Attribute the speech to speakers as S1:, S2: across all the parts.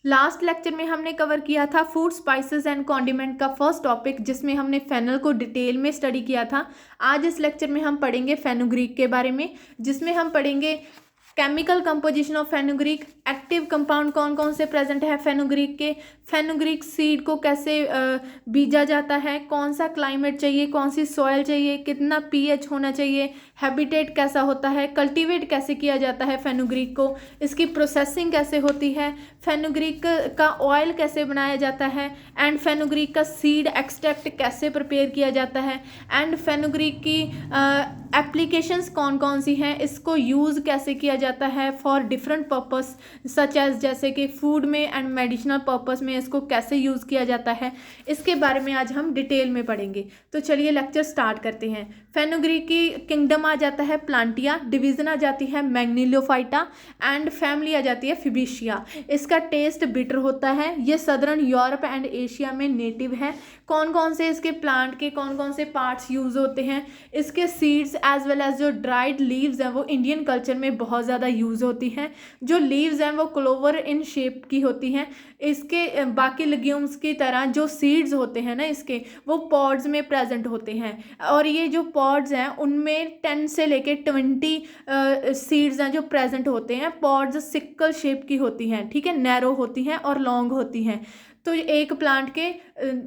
S1: Last lecture में हमने cover किया था फूड स्पाइसेस एंड कॉन्डिमेंट का फर्स्ट टॉपिक, जिसमें हमने फेनल को डिटेल में स्टडी किया था। आज इस लेक्चर में हम पढ़ेंगे फेनुग्रीक के बारे में, जिसमें हम पढ़ेंगे chemical composition of fenugreek, active compound कौन कौन से प्रेजेंट है फेनुग्रीक के, फेनुग्रीक सीड को कैसे बीजा जाता है, कौन सा क्लाइमेट चाहिए, कौन सी सॉइल चाहिए, कितना पीएच होना चाहिए, हैबिटेट कैसा होता है, कल्टीवेट कैसे किया जाता है फेनुग्रीक को, इसकी प्रोसेसिंग कैसे होती है, फेनुग्रीक का ऑयल कैसे बनाया जाता है, एंड फेनुग्रीक का सीड एक्सट्रैक्ट कैसे प्रिपेयर किया जाता है, एंड फेनुग्रीक की एप्लीकेशंस कौन कौन सी हैं, इसको यूज़ कैसे किया जाता है for different purpose such as, जैसे कि फूड में एंड मेडिसिनल पर्पस में इसको कैसे यूज़ किया जाता है, इसके बारे में आज हम डिटेल में पढ़ेंगे। तो चलिए लेक्चर स्टार्ट करते हैं। फेनुग्रीक की किंगडम आ जाता है प्लांटिया, डिवीज़न आ जाती है मैग्निलोफाइटा, एंड फैमिली आ जाती है फिबिशिया। इसका टेस्ट बिटर होता है। ये सदर्न यूरोप एंड एशिया में नेटिव है। कौन कौन से इसके प्लांट के कौन कौन से पार्ट्स यूज़ होते हैं, इसके सीड्स एज वेल एज जो ड्राइड लीव्स हैं वो इंडियन कल्चर में बहुत ज़्यादा यूज़ होती हैं। जो लीव्स हैं वो क्लोवर इन शेप की होती हैं। इसके बाकी लेग्यूम्स की तरह जो सीड्स होते हैं ना इसके, वो पॉड्स में प्रेजेंट होते हैं, और ये जो पॉड्स हैं उनमें 10 से लेके 20 सीड्स हैं जो प्रेजेंट होते हैं। पॉड्स सिक्कल शेप की होती हैं, ठीक है, नैरो होती हैं और लॉन्ग होती हैं। तो एक प्लांट के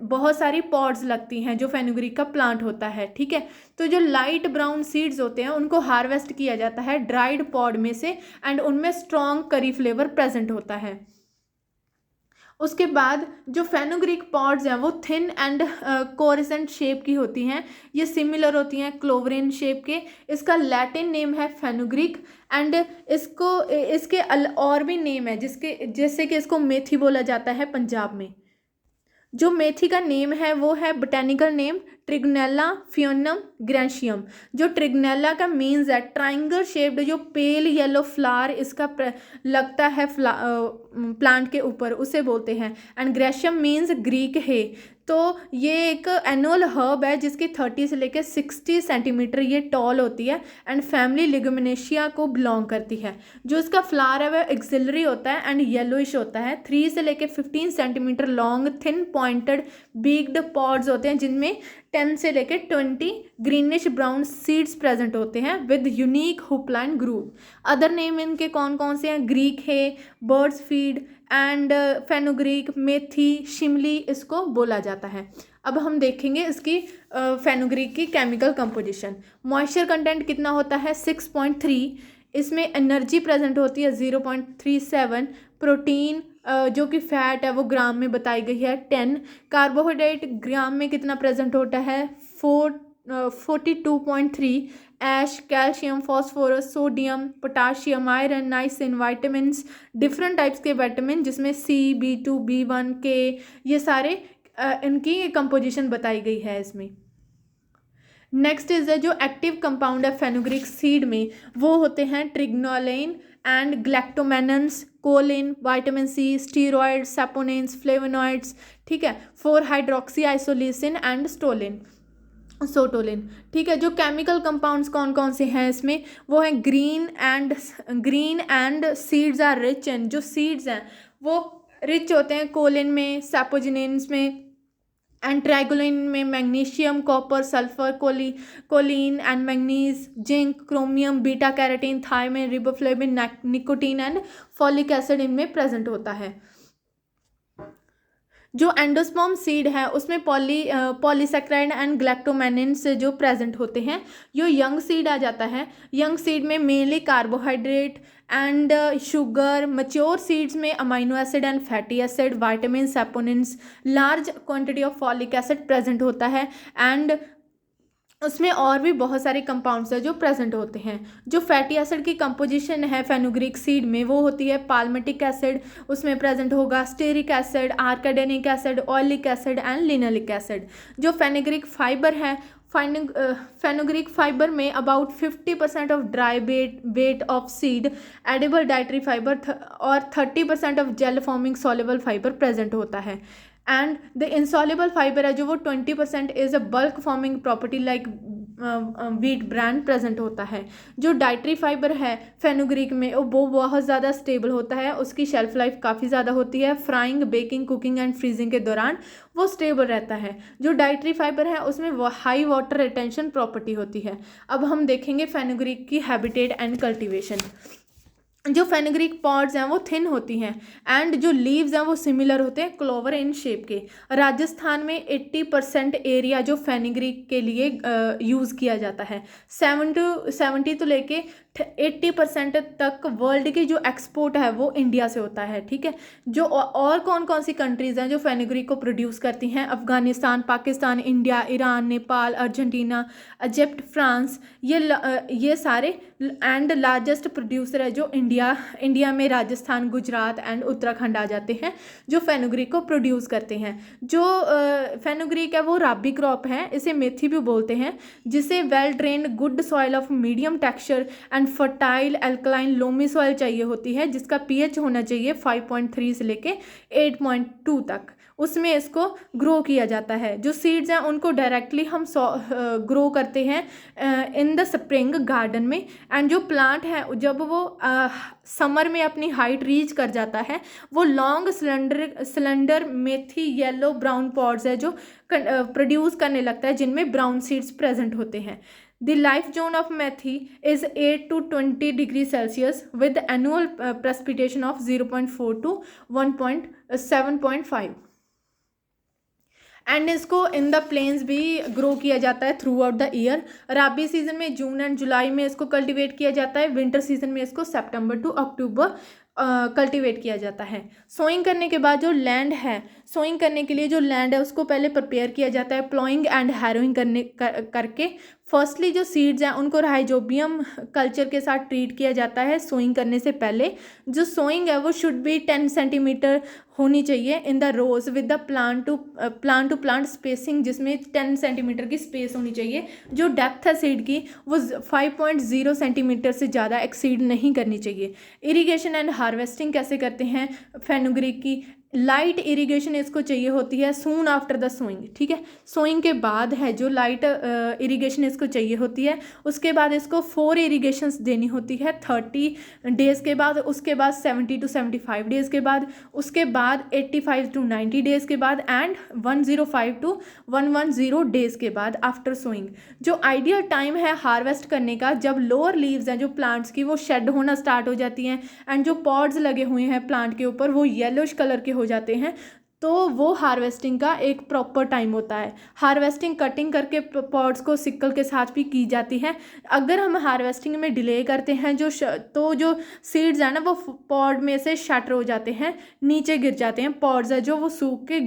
S1: बहुत सारी पॉड्स लगती हैं जो फेनुग्रीक का प्लांट होता है, ठीक है। तो जो लाइट ब्राउन सीड्स होते हैं उनको हार्वेस्ट किया जाता है ड्राइड पॉड में से, एंड उनमें स्ट्रॉन्ग करी फ्लेवर प्रेजेंट होता है। उसके बाद जो फेनुग्रीक पॉड्स हैं वो थिन एंड कोरिसेंट शेप की होती हैं। ये सिमिलर होती हैं क्लोवरिन शेप के। इसका लैटिन नेम है फेनुग्रीक, एंड इसके और भी नेम है जिसके जैसे कि इसको मेथी बोला जाता है पंजाब में। जो मेथी का नेम है वो है बोटेनिकल नेम ट्रिगनेला फियोनम ग्रेशियम। जो ट्रिगनेला का मीन्स है ट्राइंगल शेप्ड जो पेल येलो फ्लावर इसका लगता है प्लांट के ऊपर, उसे बोलते हैं। एंड ग्रेशियम मीन्स ग्रीक है। तो ये एक एनुअल हर्ब है जिसकी 30 से लेकर 60 सेंटीमीटर ये टॉल होती है, एंड फैमिली लिग्यूमिनेशिया को बिलोंग करती है। जो इसका फ्लावर है वह एक्सिलरी होता है एंड येलोइश होता है। 3 से लेकर 15 centimetre long thin pointed beaked pods होते हैं, जिनमें 10 से लेकर 20 ग्रीनिश ब्राउन सीड्स प्रेजेंट होते हैं with unique hoopline groove. Other name इनके कौन कौन से हैं, ग्रीक है, बर्ड्स फीड एंड फेनुग्रीक, मेथी, शिमली इसको बोला जाता है। अब हम देखेंगे इसकी फेनुग्रीक की केमिकल कंपोजिशन। मॉइस्चर कंटेंट कितना होता है 6.3। इसमें एनर्जी प्रेजेंट होती है 0.37। प्रोटीन जो कि फैट है वो ग्राम में बताई गई है 10। कार्बोहाइड्रेट ग्राम में कितना प्रेजेंट होता है 42.3। Ash, calcium, phosphorus, sodium, potassium, iron, niacin, vitamins, different types के विटामिन जिसमें C, B2, B1, K, ये सारे इनकी कंपोजिशन बताई गई है इसमें। नेक्स्ट इज जो एक्टिव कंपाउंड है फेनुग्रीक सीड में वो होते हैं trigonelline and galactomannans, choline, vitamin C, steroids, saponins, flavonoids, ठीक है, 4 हाइड्रोक्सी आइसोलिसिन एंड सोटोलिन, ठीक है। जो केमिकल कंपाउंड्स कौन कौन से हैं इसमें, वो है green and seeds are rich in. जो सीड्स हैं वो रिच होते हैं कोलिन में, सैपोजिनेंस में, एंट्राइगोलिन में magnesium, copper, sulphur, choline and manganese, zinc, chromium, beta carotene, thiamine, riboflavin, nicotine and folic acid इनमें प्रेजेंट होता है। जो एंडोस्पर्म सीड है उसमें पॉलीसेक्राइड एंड ग्लैक्टोमेनिन्स जो प्रेजेंट होते हैं। जो यंग सीड आ जाता है, यंग सीड में mainly carbohydrate and sugar. Mature seeds में amino acid and fatty acid, vitamin, saponins, large quantity of folic acid present होता है, एंड उसमें और भी बहुत सारे कंपाउंड्स हैं जो प्रेजेंट होते हैं। जो फैटी एसिड की कंपोजिशन है फेनुग्रीक सीड में वो होती है पाल्मेटिक एसिड, उसमें प्रेजेंट होगा stearic acid, arachidonic acid, oleic acid and linoleic acid. जो फेनुग्रीक फाइबर है, फेनुग्रीक फाइबर में about 50% of dry weight of seed edible dietary fibre और 30% of gel forming soluble fibre present होता है। And the insoluble fibre है जो वो 20% is a bulk forming property like wheat brand present होता है। जो डाइटरी फाइबर है फेनुग्रीक में वो बहुत ज़्यादा स्टेबल होता है, उसकी शेल्फ लाइफ काफ़ी ज़्यादा होती है। Frying, baking, cooking and freezing के दौरान वो स्टेबल रहता है। जो डाइटरी फाइबर है उसमें हाई वाटर रिटेंशन प्रॉपर्टी होती है। अब हम देखेंगे फेनुग्रीक की हैबिटेट एंड कल्टीवेशन। जो फेनुग्रीक पॉड्स हैं वो थिन होती हैं एंड जो लीव्स हैं वो सिमिलर होते हैं क्लोवर इन शेप के। राजस्थान में 80% एरिया जो फेनुग्रीक के लिए यूज़ किया जाता है। 70 तो लेके 80% तक वर्ल्ड की जो एक्सपोर्ट है वो इंडिया से होता है। ठीक है, जो और कौन कौन सी कंट्रीज़ हैं जो फेनुग्रीक को प्रोड्यूस करती हैं? Afghanistan, Pakistan, India, Iran, Nepal, Argentina, Egypt, France, ये सारे एंड लार्जेस्ट प्रोड्यूसर है जो इंडिया में राजस्थान, गुजरात एंड उत्तराखंड आ जाते हैं जो फेनुग्रीक को प्रोड्यूस करते हैं। जो फेनुग्रीक है वो राबी क्रॉप है, इसे मेथी भी बोलते हैं, जिसे well drained good soil of medium texture and fertile alkaline loamy soil चाहिए होती है, जिसका पीएच होना चाहिए 5.3 से लेके 8.2 तक। उसमें इसको ग्रो किया जाता है। जो सीड्स हैं उनको डायरेक्टली हम ग्रो करते हैं इन द स्प्रिंग गार्डन में। एंड जो प्लांट है जब वो समर में अपनी हाइट रीच कर जाता है वो लॉन्ग सिलेंडर मेथी येलो ब्राउन पॉड्स है जो प्रोड्यूस करने लगता है, जिनमें ब्राउन सीड्स प्रेजेंट होते हैं। The life zone of methi is 8 to 20 degrees Celsius with annual precipitation of 0.4 to 7.5 and इसको इन द प्लेन्स भी ग्रो किया जाता है throughout the year. Rabi season में जून एंड जुलाई में इसको कल्टीवेट किया जाता है। विंटर सीजन में इसको सितंबर टू अक्टूबर कल्टीवेट किया जाता है। सोइंग करने के बाद जो लैंड है, सोइंग करने के लिए जो लैंड है उसको पहले प्रिपेयर किया जाता है प्लॉइंग एंड हैरोइंग करके। फर्स्टली जो सीड्स हैं उनको राइजोबियम कल्चर के साथ ट्रीट किया जाता है सोइंग करने से पहले। जो सोइंग है वो शुड बी 10 सेंटीमीटर होनी चाहिए in the rows with the plant to plant spacing, जिसमें 10 सेंटीमीटर की स्पेस होनी चाहिए। जो डेप्थ है सीड की वो 5.0 सेंटीमीटर से ज़्यादा एक्सीड नहीं करनी चाहिए। इरिगेशन एंड हार्वेस्टिंग कैसे करते हैं फेनुग्रीक की? लाइट इरिगेशन इसको चाहिए होती है सून आफ्टर द सोइंग। ठीक है, सोइंग के बाद है जो लाइट इरिगेशन इसको चाहिए होती है। उसके बाद इसको 4 इरिगेशंस देनी होती है 30 डेज़ के बाद, उसके बाद 70 to 75 डेज़ के बाद, उसके बाद 85 to 90 डेज़ के बाद एंड 105 to 110 डेज़ के बाद आफ्टर सोइंग। जो आइडियल टाइम है हार्वेस्ट करने का जब लोअर लीव्स हैं जो प्लांट्स की वो शेड होना स्टार्ट हो जाती हैं एंड जो पॉड्स लगे हुए हैं प्लांट के ऊपर वो येलोइश कलर के हो जाते हैं, तो वो हार्वेस्टिंग का एक प्रॉपर टाइम होता है। हार्वेस्टिंग कटिंग करके पॉड्स को सिक्कल के साथ भी की जाती है। अगर हम हार्वेस्टिंग में डिले करते हैं तो जो सीड्स हैं ना वो पॉड में से शटर हो जाते हैं, नीचे गिर जाते हैं। पॉड्स है जो वो सूख के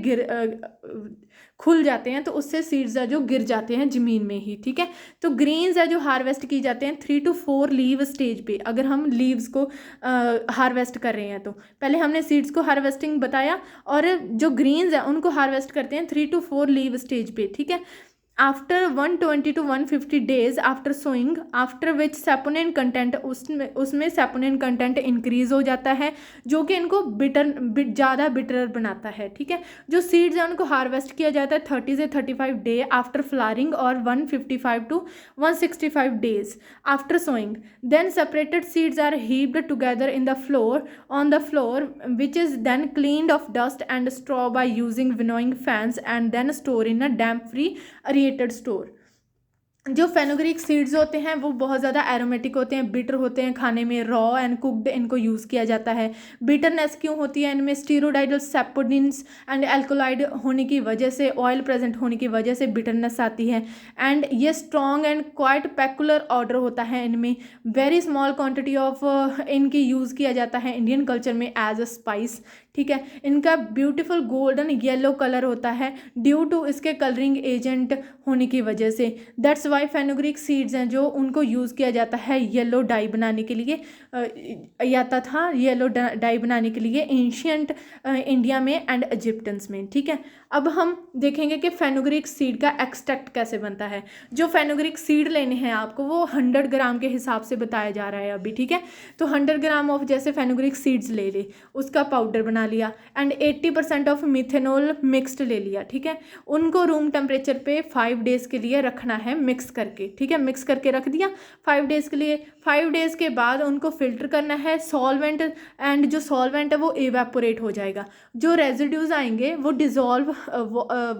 S1: खुल जाते हैं, तो उससे सीड्स है जो गिर जाते हैं ज़मीन में ही। ठीक है, तो ग्रीन्स है जो हार्वेस्ट की जाते हैं 3 to 4 लीव स्टेज पे। अगर हम लीव्स को हार्वेस्ट कर रहे हैं तो पहले हमने सीड्स को हार्वेस्टिंग बताया, और जो ग्रीन्स है उनको हार्वेस्ट करते हैं 3 to 4 लीव स्टेज पे। ठीक है, after 120 to 150 days after sowing, after which saponin content उसमें सेपोनिन कंटेंट इंक्रीज हो जाता है जो कि इनको ज़्यादा बिटर बनाता है। ठीक है, जो सीड्स हैं उनको हार्वेस्ट किया जाता है 30 से 35 डे आफ्टर फ्लावरिंग और 155 to 165 days after sowing. Then separated seeds are heaped together in the floor on the floor which is then cleaned off dust and straw by using winnowing fans and then store in a damp free store. जो fenugreek seeds होते हैं वो बहुत ज़्यादा aromatic होते हैं, bitter होते हैं खाने में, रॉ एंड कुकड इनको यूज़ किया जाता है। बिटरनेस क्यों होती है इनमें? स्टीरोडाइडल सेपोनिन्स एंड एल्कोलाइड होने की वजह से, ऑयल प्रेजेंट होने की वजह से बिटरनेस आती है। एंड ये strong and quite peculiar order होता है इनमें। वेरी स्मॉल क्वान्टिटी ऑफ इनकी यूज़ किया जाता है इंडियन कल्चर में एज अ स्पाइस। ठीक है, इनका ब्यूटीफुल गोल्डन येलो कलर होता है ड्यू टू इसके कलरिंग एजेंट होने की वजह से। दैट्स वाई फेनुग्रीक सीड्स हैं जो उनको यूज़ किया जाता है येलो डाई बनाने के लिए, आता था येलो डाई बनाने के लिए एंशियंट इंडिया में एंड इजिप्टियंस में। ठीक है, अब हम देखेंगे कि फेनुग्रीक सीड का एक्सट्रैक्ट कैसे बनता है। जो फेनुग्रीक सीड लेने हैं आपको वो 100 ग्राम के हिसाब से बताया जा रहा है अभी। ठीक है, तो 100 ग्राम ऑफ जैसे फेनुग्रीक सीड्स ले ले, उसका पाउडर बना लिया एंड 80% ऑफ मिथेनॉल मिक्स्ड ले लिया। ठीक है, उनको रूम टेम्परेचर पे 5 डेज़ के लिए रखना है मिक्स मिक्स करके, ठीक है, मिक्स करके रख दिया 5 डेज़ के लिए। 5 डेज़ के बाद उनको फिल्टर करना है सॉल्वेंट, एंड जो सॉल्वेंट है वो इवेपोरेट हो जाएगा। जो रेजिड्यूज आएंगे वो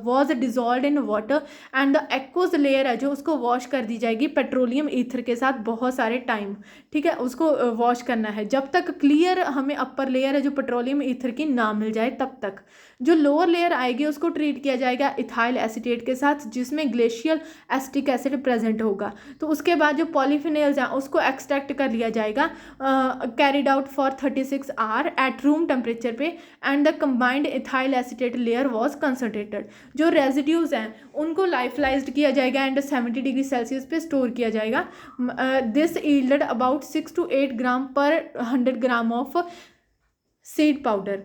S1: was dissolve in water, and the aqueous layer है जो उसको वॉश कर दी जाएगी पेट्रोलियम ईथर के साथ बहुत सारे टाइम, ठीक है, उसको वॉश करना है जब तक क्लियर हमें अपर लेयर है जो पेट्रोलियम ईथर की ना मिल जाए तब तक। जो लोअर लेयर आएगी उसको ट्रीट किया जाएगा इथाइल एसीटेट के साथ जिसमें ग्लेशियल एसिटिक एसिड प्रेजेंट होगा। तो उसके बाद जो पॉलीफिनेल्स हैं उसको एक्सट्रैक्ट कर लिया जाएगा, carried out for 36 hour at room temperature पे, and the combined ethyl acetate layer was concentrated. जो रेजिड्यूज हैं उनको लाइफलाइज्ड किया जाएगा एंड 70 डिग्री सेल्सियस पे स्टोर किया जाएगा। This yielded about 6 to 8 gram per 100 gram of seed powder.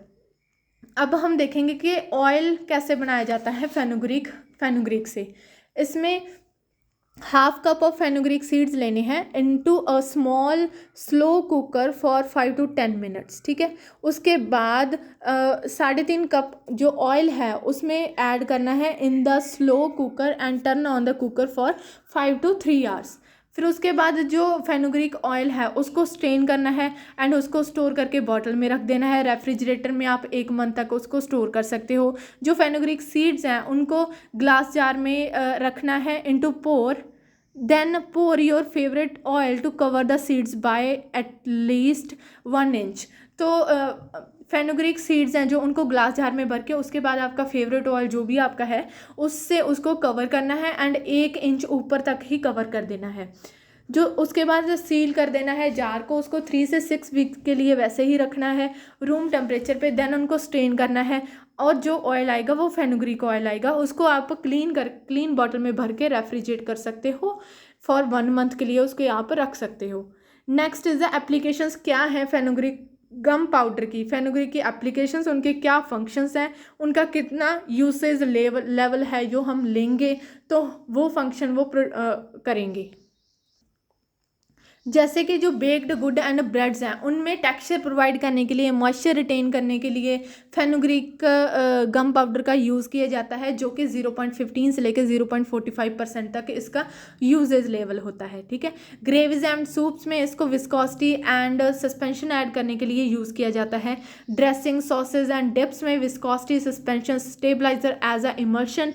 S1: अब हम देखेंगे कि ऑयल कैसे बनाया जाता है फेनुग्रीक से। इसमें half cup of fenugreek seeds लेने हैं into a small slow cooker for 5 to 10 minutes, ठीक है। उसके बाद 3.5 कप जो ऑयल है उसमें ऐड करना है in the slow cooker and turn on the cooker for 5 to 3 hours. फिर उसके बाद जो फेनुग्रीक ऑयल है उसको स्ट्रेन करना है एंड उसको स्टोर करके बॉटल में रख देना है। रेफ्रिजरेटर में आप 1 मंथ तक उसको स्टोर कर सकते हो। जो फेनुग्रीक सीड्स हैं उनको ग्लास जार में रखना है into pour, then pour your favourite oil to cover the seeds by at least 1 inch. तो फेनुग्रीक सीड्स हैं जो उनको ग्लास जार में भर के उसके बाद आपका फेवरेट ऑयल जो भी आपका है उससे उसको कवर करना है एंड 1 इंच ऊपर तक ही कवर कर देना है। जो उसके बाद सील कर देना है जार को, उसको 3 से 6 वीक के लिए वैसे ही रखना है रूम टेम्परेचर पे। देन उनको स्ट्रेन करना है और जो ऑयल आएगा वो फेनुग्रीक ऑयल आएगा, उसको आप क्लीन बॉटल में भर के रेफ्रिजरेट कर सकते हो फॉर 1 मंथ के लिए, उसको यहाँ पर रख सकते हो। Next is the applications. क्या है फेनुग्रीक गम पाउडर की, फेनुग्रीक की एप्लीकेशंस, उनके क्या फंक्शंस हैं, उनका कितना यूसेज लेवल है जो हम लेंगे तो वो फंक्शन वो करेंगे। जैसे कि जो बेक्ड गुड एंड ब्रेड्स हैं उनमें टेक्सचर प्रोवाइड करने के लिए, मॉइस्चर रिटेन करने के लिए फेनुग्रीक गम पाउडर का यूज़ किया जाता है जो कि 0.15 से लेकर 0.45% तक इसका यूजेज लेवल होता है, ठीक है। ग्रेवीज एंड सूप्स में इसको विस्कोसिटी एंड सस्पेंशन ऐड करने के लिए यूज़ किया जाता है। ड्रेसिंग, सॉसेज एंड डिप्स में viscosity, suspension, stabiliser as a emulsion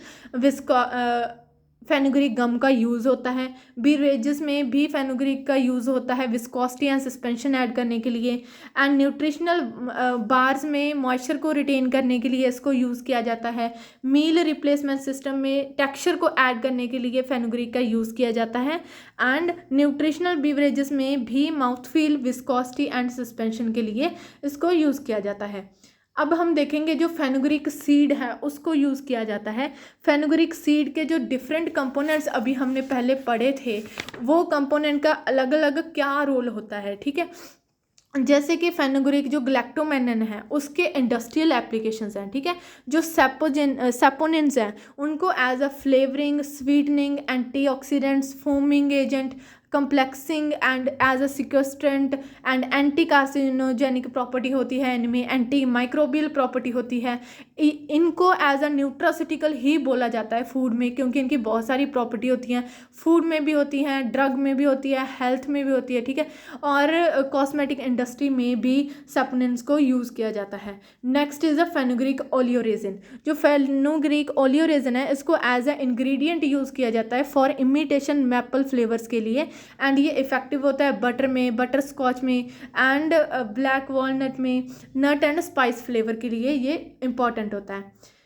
S1: fenugreek gum का यूज़ होता है। बीवरेजेस में भी फेनुग्रीक का यूज़ होता है विस्कोसिटी एंड सस्पेंशन ऐड करने के लिए। एंड न्यूट्रिशनल बार्स में मॉइस्चर को रिटेन करने के लिए इसको यूज़ किया जाता है। मील रिप्लेसमेंट सिस्टम में टेक्सचर को ऐड करने के लिए फेनुग्रीक का यूज़ किया जाता है। एंड न्यूट्रिशनल बीवरेजेस में भी माउथफील, विस्कोसिटी एंड सस्पेंशन के लिए इसको यूज़ किया जाता है। अब हम देखेंगे जो फेनुग्रीक सीड है उसको यूज़ किया जाता है। फेनुग्रीक सीड के जो डिफरेंट कंपोनेंट्स अभी हमने पहले पढ़े थे वो कंपोनेंट का अलग अलग क्या रोल होता है, ठीक है। जैसे कि फेनुग्रीक जो ग्लैक्टोमेनिन है उसके इंडस्ट्रियल एप्लीकेशंस हैं, ठीक है। जो सैपोनिन्स हैं उनको as a flavouring, sweetening, antioxidants, foaming agent, complexing and as a sequestrant and anti carcinogenic property होती है, इनमें एंटी माइक्रोबियल प्रॉपर्टी होती है। इनको एज अ न्यूट्रासिटिकल ही बोला जाता है फूड में, क्योंकि इनकी बहुत सारी प्रॉपर्टी होती हैं, फूड में भी होती हैं, ड्रग में भी होती है, हेल्थ में भी होती है, ठीक है। और कॉस्मेटिक इंडस्ट्री में भी सप्लिमेंट्स को यूज़ किया जाता है। Next is the fenugreek oleoresin. जो फेनुग्रीक ओलियोरेजिन है इसको एज अ इंग्रेडिएंट यूज़ किया जाता है फॉर इमिटेशन मैपल फ्लेवर्स के लिए, एंड ये इफेक्टिव होता है बटर में, बटर स्कॉच में एंड ब्लैक वॉलनट में, नट एंड स्पाइस फ्लेवर के लिए ये इंपॉर्टेंट होता है।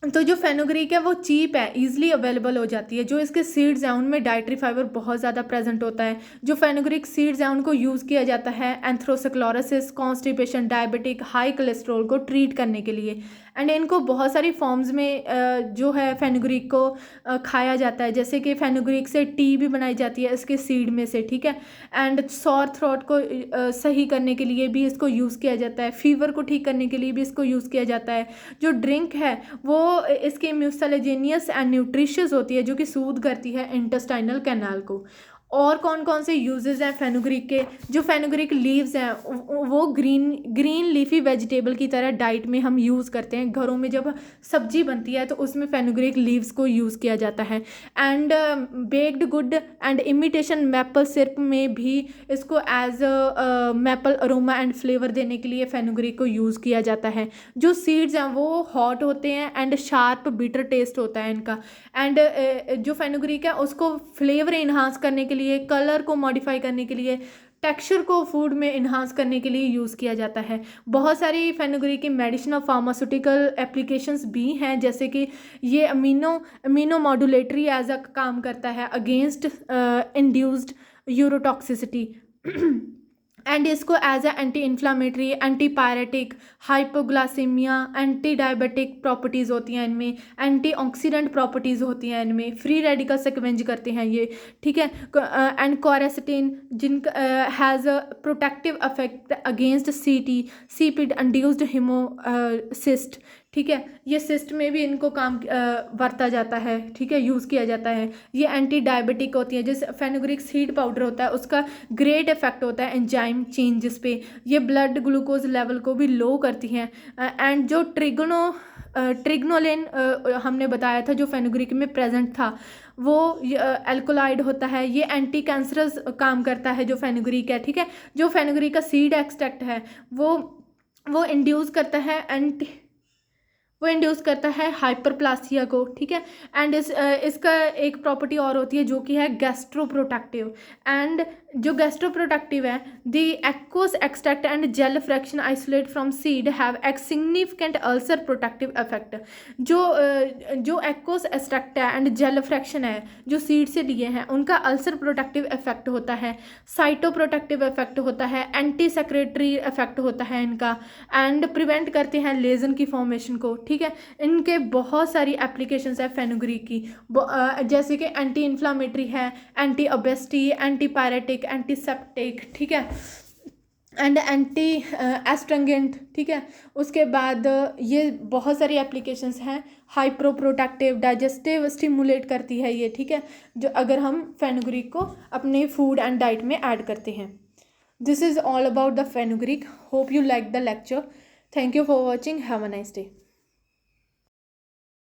S1: तो जो फेनुग्रीक है वो चीप है, इजीली अवेलेबल हो जाती है। जो इसके सीड्स हैं उनमें डाइटरी फाइबर बहुत ज़्यादा प्रेजेंट होता है। जो फेनुग्रीक सीड्स हैं उनको यूज़ किया जाता है एंथ्रोसक्लोरोसिस, कॉन्स्टिपेशन, डायबिटिक, हाई कोलेस्ट्रॉल को ट्रीट करने के लिए। एंड इनको बहुत सारी फॉर्म्स में जो है फेनुग्रीक को खाया जाता है, जैसे कि फेनुग्रीक से टी भी बनाई जाती है इसके सीड में से, ठीक है। एंड सॉर थ्रोट को सही करने के लिए भी इसको यूज़ किया जाता है, फीवर को ठीक करने के लिए भी इसको यूज़ किया जाता है। जो ड्रिंक है वो इसके म्यूसलेजेनियस एंड न्यूट्रिशियस होती है जो कि सूद करती है इंटेस्टाइनल कैनाल को। और कौन कौन से यूजेस हैं फेनुग्रीक के। जो फेनुग्रीक लीव्स हैं वो ग्रीन लीफी वेजिटेबल की तरह डाइट में हम यूज़ करते हैं। घरों में जब सब्जी बनती है तो उसमें फेनुग्रीक लीव्स को यूज़ किया जाता है। And baked good and imitation maple syrup में भी इसको as maple aroma and flavour देने के लिए फेनुग्रीक को यूज़ किया जाता है। जो सीड्स हैं वो हॉट होते हैं एंड शार्प बिटर टेस्ट होता है इनका। एंड जो फेनुग्रीक है उसको फ्लेवर इन्हांस करने के लिए, कलर को मॉडिफाई करने के लिए, टेक्सचर को फूड में इन्हांस करने के लिए यूज़ किया जाता है। बहुत सारी फेनुग्रीक की मेडिसिनल फार्मास्यूटिकल एप्लीकेशंस भी हैं, जैसे कि ये अमीनो मॉड्यूलेटरी एज अ काम करता है अगेंस्ट इंड्यूस्ड यूरोटॉक्सिसिटी एंड इसको as a anti inflammatory, antipyretic, hypoglycaemia, anti diabetic properties होती हैं इनमें, एंटीऑक्सीडेंट प्रॉपर्टीज़ होती हैं इनमें, फ्री रेडिकल स्कवेंज करते हैं ये, ठीक है। एंड क्वारेसिटिन जिनका has a protective affect against सीपिड इंड्यूस्ड हिमोसिस्ट, ठीक है। ये सिस्ट में भी इनको काम बरता जाता है, ठीक है, यूज़ किया जाता है। ये एंटी डायबिटिक होती है। जैसे फेनुग्रीक सीड पाउडर होता है उसका ग्रेट इफेक्ट होता है एंजाइम चेंजेस पे। ये ब्लड ग्लूकोज लेवल को भी लो करती हैं। एंड जो ट्रिग्नोलिन हमने बताया था जो फेनुग्रीक में प्रेजेंट था वो एल्कोलाइड होता है। ये एंटी कैंसरस काम करता है जो फेनुग्रीक है, ठीक है। जो फेनुग्रीक का सीड एक्सट्रैक्ट है वो इंड्यूस करता है हाइपरप्लासिया को, ठीक है। एंड इसका एक प्रॉपर्टी और होती है जो कि है गैस्ट्रोप्रोटेक्टिव। एंड जो गैस्ट्रोप्रोटेक्टिव है the aqueous extract and gel fraction isolate from seed have एक सिग्निफिकेंट अल्सर प्रोटेक्टिव इफेक्ट। जो एक्वस एक्सट्रैक्ट है एंड जेल फ्रैक्शन है जो सीड से लिए हैं उनका अल्सर प्रोटेक्टिव इफेक्ट होता है, साइटोप्रोटेक्टिव इफेक्ट होता है, एंटी सेक्रेटरी इफेक्ट होता है इनका, एंड प्रिवेंट करते हैं लेजन की फॉर्मेशन को, ठीक है। इनके बहुत सारी एप्लीकेशंस है फेनुग्रीक की, जैसे कि एंटी इन्फ्लामेटरी है, anti obesity, anti pyretic, antiseptic, ठीक है, एंड एंटी एस्ट्रंगेंट, ठीक है। उसके बाद ये बहुत सारी एप्लीकेशंस हैं। हाइप्रोप्रोटेक्टिव, डाइजेस्टिव स्टिमुलेट करती है ये, ठीक है, जो अगर हम फेनुग्रीक को अपने फूड एंड डाइट में ऐड करते हैं। This is all about the fenugreek. Hope you like the lecture. Thank you for watching. Have a nice day.